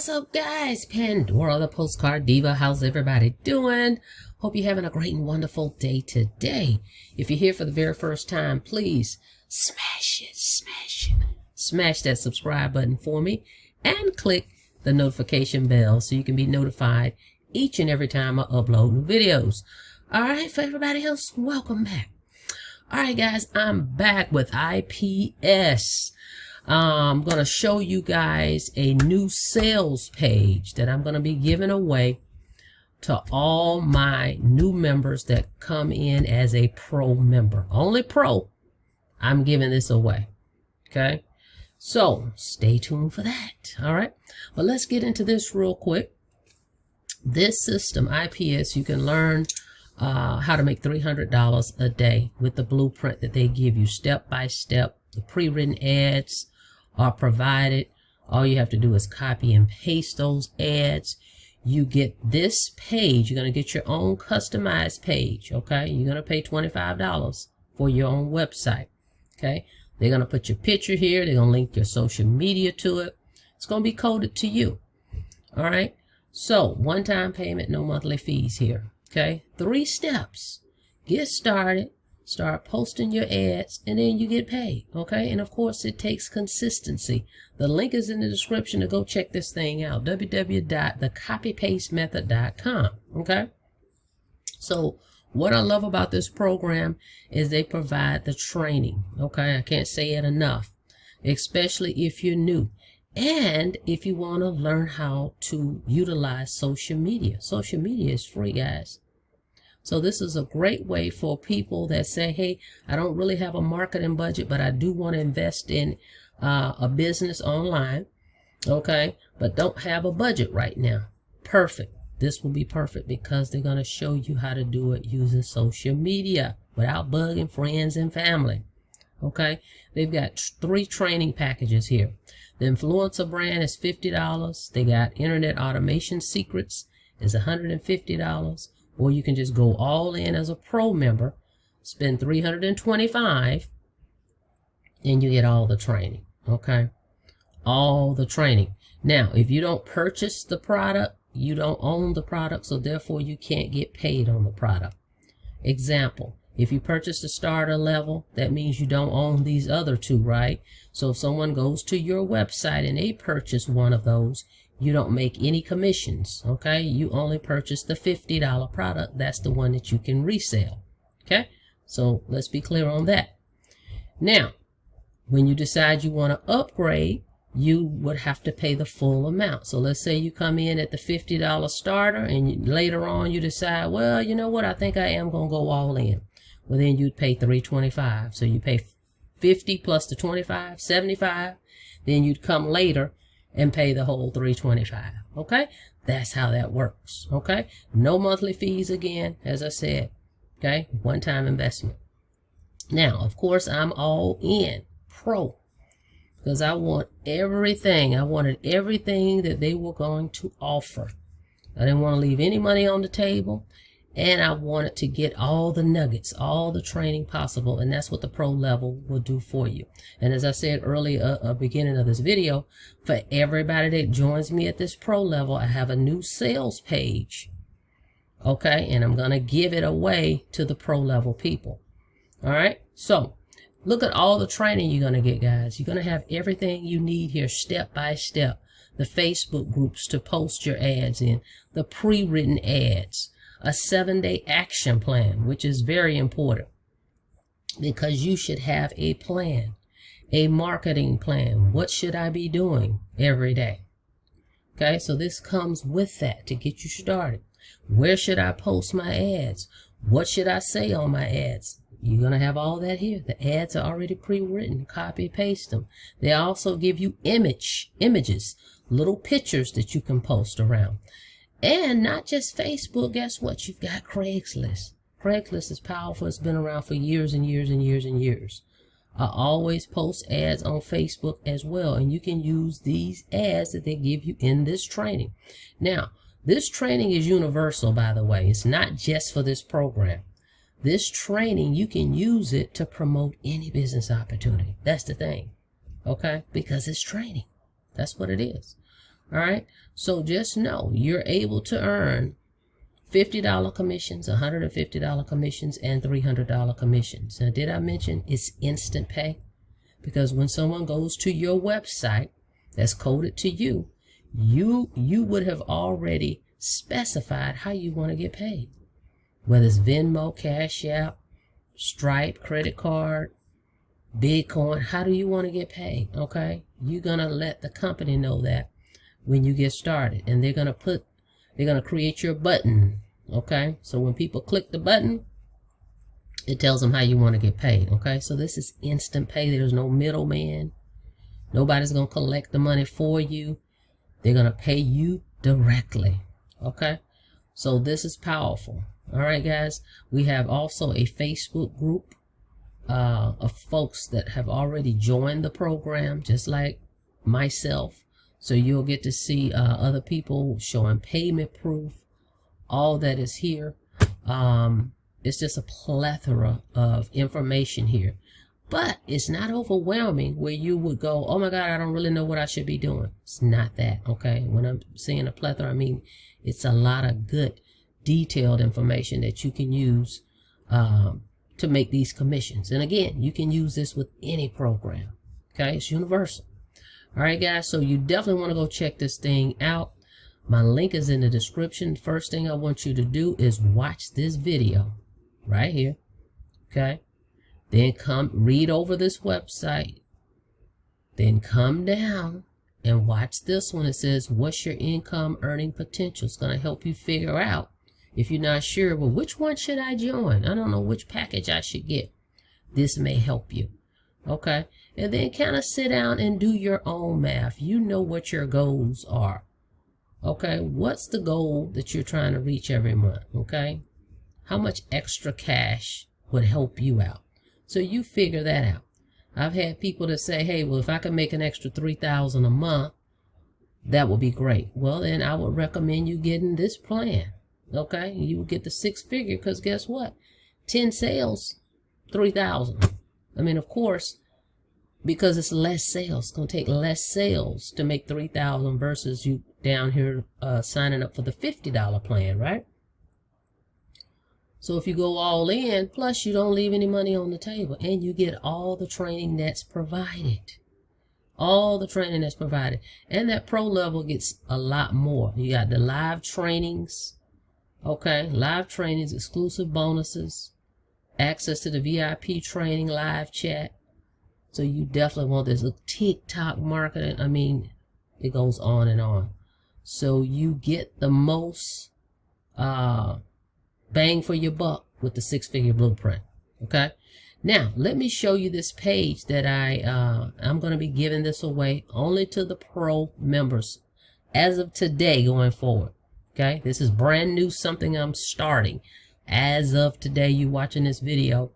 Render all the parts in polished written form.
What's up, guys? Pandora, the Postcard Diva. How's everybody doing? Hope you're having a great and wonderful day today. If you're here for the very first time, please smash that subscribe button for me and click the notification bell so you can be notified each and every time I upload new videos. All right, for everybody else, welcome back. All right, guys, I'm back with IPS. I'm going to show you guys a new sales page that I'm going to be giving away to all my new members that come in as a pro member. Only pro, I'm giving this away. Okay, so stay tuned for that. All right, but let's get into this real quick. This system, IPS, you can learn how to make $300 a day with the blueprint that they give you step by step. The pre-written ads are provided. All you have to do is copy and paste those ads. You get this page. You're going to get your own customized page. Okay, you're going to pay $25 for your own website. Okay, they're going to put your picture here. They're going to link your social media to it. It's going to be coded to you. All right, so one-time payment, no monthly fees here. Okay, 3 steps. Get started. Start posting your ads, and then you get paid. Okay, and of course it takes consistency. The link is in the description to go check this thing out. www.thecopypastemethod.com. Okay, so what I love about this program is they provide the training. Okay, I can't say it enough, especially if you're new and if you want to learn how to utilize social media. Social media is free, guys. So this is a great way for people that say, hey, I don't really have a marketing budget, but I do want to invest in a business online, okay, but don't have a budget right now. Perfect. This will be perfect because they're going to show you how to do it using social media without bugging friends and family. Okay, they've got 3 training packages here. The influencer brand is $50. They got internet automation secrets is $150. Or you can just go all in as a pro member, spend $325, and you get all the training. Okay, all the training. Now, if you don't purchase the product, you don't own the product, so therefore you can't get paid on the product. Example, if you purchase the starter level, that means you don't own these other 2, right? So if someone goes to your website and they purchase one of those, you don't make any commissions. Okay, you only purchase the $50 product. That's the one that you can resell. Okay, so let's be clear on that. Now, when you decide you want to upgrade, you would have to pay the full amount. So let's say you come in at the $50 starter and later on you decide, well, you know what, I think I am going to go all in. Well, then you'd pay $325. So you pay 50 plus the 25, 75. Then you'd come later and pay the whole $325. Okay, that's how that works. Okay, no monthly fees again, as I said. Okay, one-time investment. Now, of course, I'm all in pro because I want everything. I wanted everything that they were going to offer. I didn't want to leave any money on the table, and I wanted to get all the nuggets, all the training possible, and that's what the pro level will do for you. And as I said earlier, beginning of this video, for everybody that joins me at this pro level, I have a new sales page. Okay, and I'm going to give it away to the pro level people. All right, so look at all the training you're going to get, guys. You're going to have everything you need here step by step. The Facebook groups to post your ads in, the pre-written ads, a 7-day action plan, which is very important because you should have a plan, a marketing plan. What should I be doing every day? Okay, so this comes with that to get you started. Where should I post my ads? What should I say on my ads? You're going to have all that here. The ads are already pre-written. Copy, paste them. They also give you images, little pictures that you can post around. And not just Facebook, guess what? You've got Craigslist. Craigslist is powerful. It's been around for years and years and years and years. I always post ads on Facebook as well. And you can use these ads that they give you in this training. Now, this training is universal, by the way. It's not just for this program. This training, you can use it to promote any business opportunity. That's the thing. Okay? Because it's training. That's what it is. All right. So just know you're able to earn $50 commissions, $150 commissions, and $300 commissions. Now, did I mention it's instant pay? Because when someone goes to your website that's coded to you, you would have already specified how you want to get paid. Whether it's Venmo, Cash App, Stripe, credit card, Bitcoin, how do you want to get paid? Okay, you're gonna let the company know that when you get started, and they're gonna create your button. Okay, so when people click the button, it tells them how you want to get paid. Okay, so this is instant pay. There's no middleman. Nobody's gonna collect the money for you. They're gonna pay you directly. Okay, so this is powerful. All right, guys, we have also a Facebook group of folks that have already joined the program, just like myself. So you'll get to see other people showing payment proof. All that is here. It's just a plethora of information here, but it's not overwhelming where you would go, oh my God, I don't really know what I should be doing. It's not that. Okay, when I'm saying a plethora, I mean it's a lot of good detailed information that you can use to make these commissions. And again, you can use this with any program. Okay, it's universal. All right, guys, so you definitely want to go check this thing out. My link is in the description. First thing I want you to do is watch this video right here. Okay, then come read over this website, then come down and watch this one. It says, what's your income earning potential? It's going to help you figure out, if you're not sure, well, which one should I join? I don't know which package I should get. This may help you. Okay, and then kind of sit down and do your own math. You know what your goals are. Okay, what's the goal that you're trying to reach every month? Okay, how much extra cash would help you out? So you figure that out. I've had people that say, hey, well, if I can make an extra $3,000 a month, that would be great. Well, then I would recommend you getting this plan. Okay, you will get the 6-figure, because guess what? 10 sales, 3,000. I mean, of course, because it's less sales, it's going to take less sales to make 3,000 versus you down here signing up for the $50 plan, right? So if you go all in, plus you don't leave any money on the table, and you get all the training that's provided. All the training that's provided. And that pro level gets a lot more. You got the live trainings. Okay, live trainings, exclusive bonuses, access to the VIP training, live chat. So you definitely want this. TikTok marketing, I mean, it goes on and on. So you get the most bang for your buck with the 6-figure blueprint. Okay, now let me show you this page that I'm going to be giving this away only to the pro members as of today going forward. Okay, this is brand new, something I'm starting as of today. You watching this video,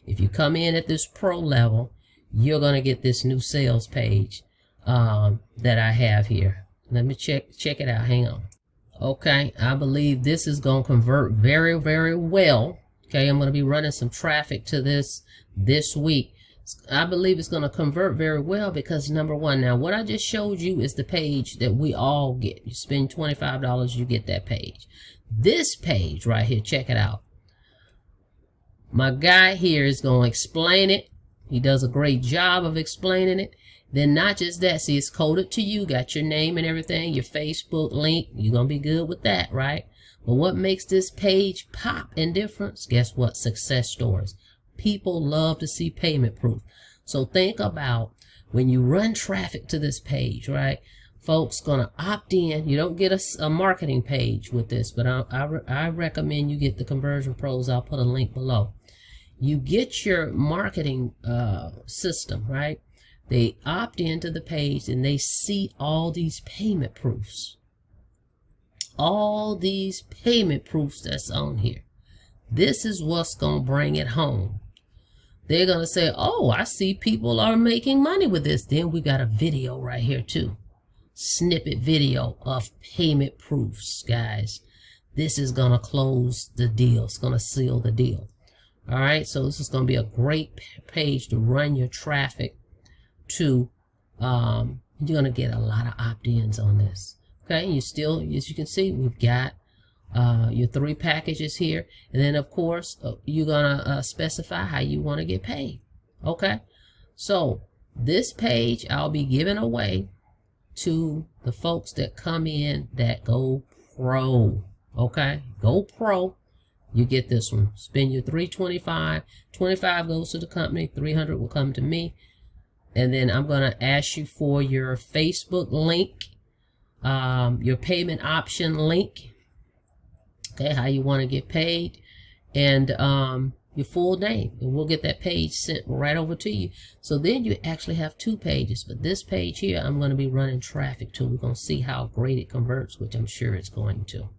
if you come in at this pro level, you're going to get this new sales page that I have here. Let me check it out. Hang on. Okay, I believe this is going to convert very, very well. Okay, I'm going to be running some traffic to this week. I believe it's going to convert very well because, number one, now what I just showed you is the page that we all get. You spend $25, you get that page. This page right here, check it out. My guy here is going to explain it. He does a great job of explaining it. Then not just that, see, it's coded to you, got your name and everything, your Facebook link. You're going to be good with that, right? But what makes this page pop and difference? Guess what? Success stories. People love to see payment proof. So think about when you run traffic to this page, right? Folks gonna opt in. You don't get a marketing page with this, but I recommend you get the Conversion Pros. I'll put a link below. You get your marketing system, right? They opt into the page and they see all these payment proofs. All these payment proofs that's on here. This is what's gonna bring it home. They're going to say, oh, I see people are making money with this. Then we got a video right here too. Snippet video of payment proofs, guys. This is going to close the deal. It's going to seal the deal. All right. So this is going to be a great page to run your traffic to. You're going to get a lot of opt-ins on this. Okay, you still, as you can see, we've got your 3 packages here, and then of course you're gonna specify how you want to get paid. Okay, so this page I'll be giving away to the folks that come in that go pro. Okay, go pro. You get this one. Spend your $325. 25 goes to the company. 300 will come to me. And then I'm going to ask you for your Facebook link, your payment option link, okay, how you want to get paid, and your full name, and we'll get that page sent right over to you. So then you actually have 2 pages, but this page here I'm going to be running traffic to. We're going to see how great it converts, which I'm sure it's going to.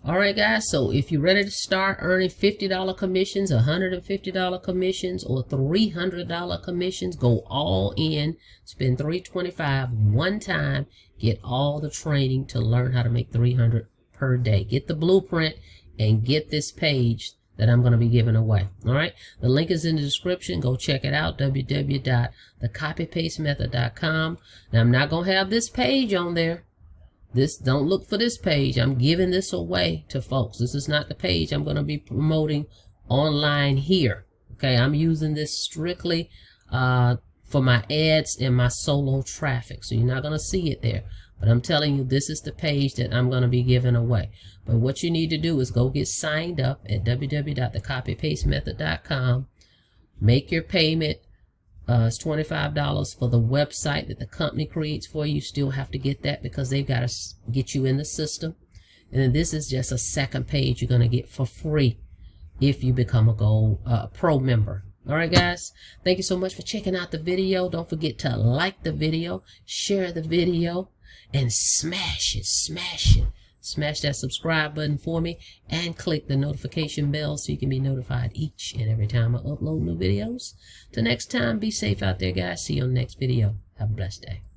All right guys, so if you're ready to start earning $50 commissions, $150 commissions, or $300 commissions, go all in, spend $325 one time, get all the training to learn how to make $300 per day. Get the blueprint and get this page that I'm going to be giving away. All right, the link is in the description. Go check it out, www.thecopypastemethod.com. Now I'm not going to have this page on there. Don't look for this page. I'm giving this away to folks. This is not the page I'm going to be promoting online here. Okay, I'm using this strictly for my ads and my solo traffic, so you're not going to see it there. But I'm telling you, this is the page that I'm going to be giving away. But what you need to do is go get signed up at www.thecopypastemethod.com. Make your payment. It's $25 for the website that the company creates for you. You still have to get that because they've got to get you in the system. And then this is just a second page you're going to get for free if you become a Gold Pro member. All right, guys. Thank you so much for checking out the video. Don't forget to like the video, share the video, and smash it. Smash that subscribe button for me and click the notification bell so you can be notified each and every time I upload new videos. Till next time, be safe out there, guys. See you on the next video. Have a blessed day.